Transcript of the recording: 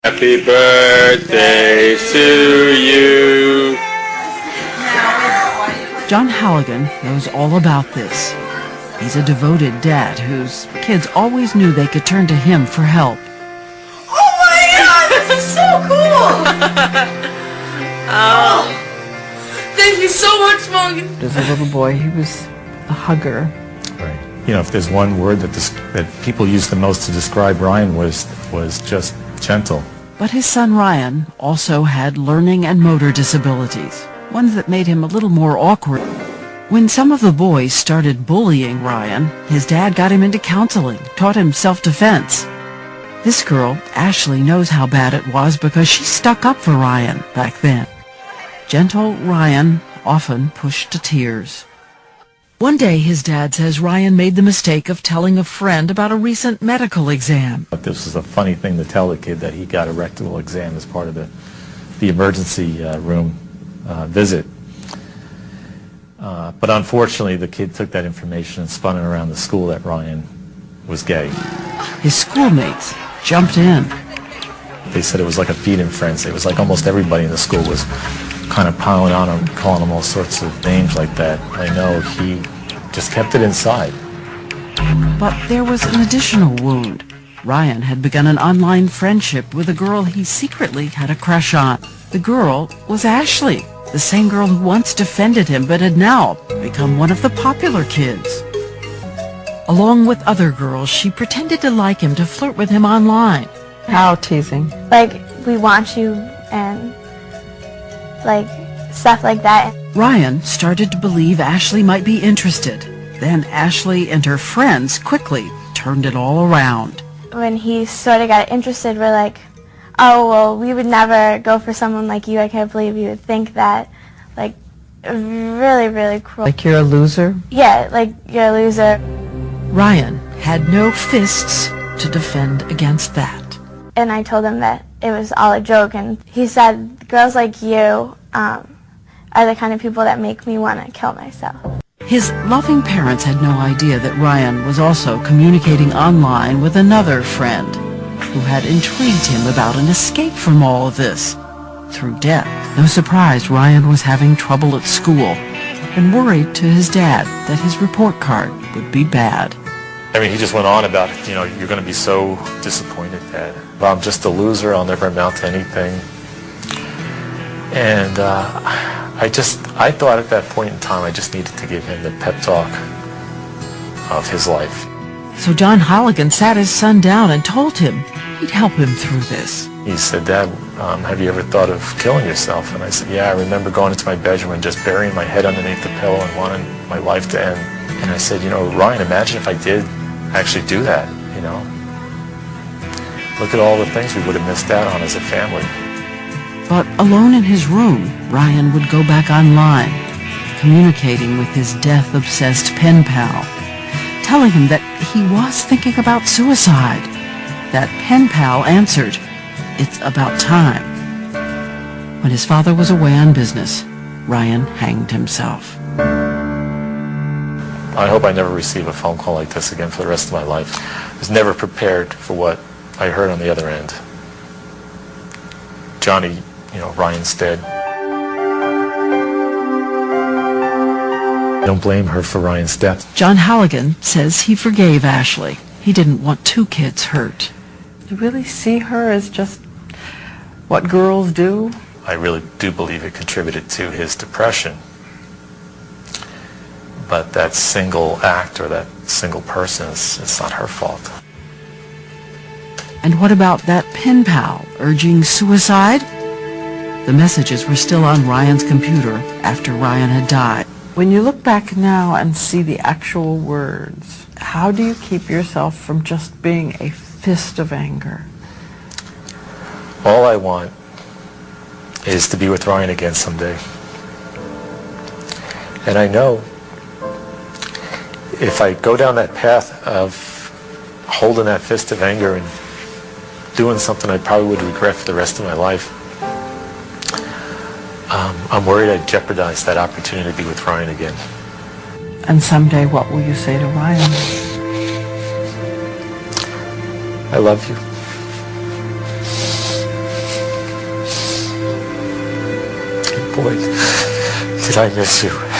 Happy birthday to you. John Halligan knows all about this. He's a devoted dad whose kids always knew they could turn to him for help. Oh my God, this is so cool! Oh, thank you so much, Morgan. As a little boy, he was a hugger. Right. You know, if there's one word that people use the most to describe Ryan was just gentle. But his son Ryan also had learning and motor disabilities, ones that made him a little more awkward. When some of the boys started bullying Ryan, his dad got him into counseling, taught him self-defense. This girl, Ashley, knows how bad it was because she stuck up for Ryan back then. Gentle Ryan often pushed to tears. One day his dad says Ryan made the mistake of telling a friend about a recent medical exam. But this was a funny thing to tell the kid, that he got a rectal exam as part of the emergency room visit. But unfortunately, the kid took that information and spun it around the school that Ryan was gay. His schoolmates jumped in. They said it was like a feeding frenzy. It was like almost everybody in the school was kind of piling on him, calling him all sorts of names like that. I know he just kept it inside. But there was an additional wound. Ryan had begun an online friendship with a girl he secretly had a crush on. The girl was Ashley, the same girl who once defended him but had now become one of the popular kids. Along with other girls, she pretended to like him, to flirt with him online. How teasing? Like, we want you and like stuff like that. Ryan started to believe Ashley might be interested. Then Ashley and her friends quickly turned it all around. When he sort of got interested, we're like, oh, well, we would never go for someone like you. I can't believe you would think that. Like, really, really cruel. Like you're a loser? Yeah, like you're a loser. Ryan had no fists to defend against that. And I told him that it was all a joke, and he said, girls like you are the kind of people that make me want to kill myself. His loving parents had no idea that Ryan was also communicating online with another friend who had intrigued him about an escape from all of this through death. No surprise Ryan was having trouble at school and worried to his dad that his report card would be bad. I mean, he just went on about it. You know, you're going to be so disappointed, Dad. I'm just a loser. I'll never amount to anything. And I thought at that point in time, I just needed to give him the pep talk of his life. So John Halligan sat his son down and told him he'd help him through this. He said, Dad, have you ever thought of killing yourself? And I said, yeah, I remember going into my bedroom and just burying my head underneath the pillow and wanting my life to end. And I said, you know, Ryan, imagine if I did actually do that, you know. Look at all the things we would have missed out on as a family. But alone in his room, Ryan would go back online, communicating with his death-obsessed pen pal, telling him that he was thinking about suicide. That pen pal answered, "It's about time." When his father was away on business, Ryan hanged himself. I hope I never receive a phone call like this again for the rest of my life. I was never prepared for what I heard on the other end. Johnny, you know, Ryan's dead. Don't blame her for Ryan's death. John Halligan says he forgave Ashley. He didn't want two kids hurt. You really see her as just what girls do? I really do believe it contributed to his depression. But that single act or that single person, it's not her fault. And what about that pen pal urging suicide? The messages were still on Ryan's computer after Ryan had died. When you look back now and see the actual words, how do you keep yourself from just being a fist of anger? All I want is to be with Ryan again someday. And I know if I go down that path of holding that fist of anger and doing something I probably would regret for the rest of my life, I'm worried I'd jeopardize that opportunity to be with Ryan again. And someday what will you say to Ryan? I love you. boy, did I miss you.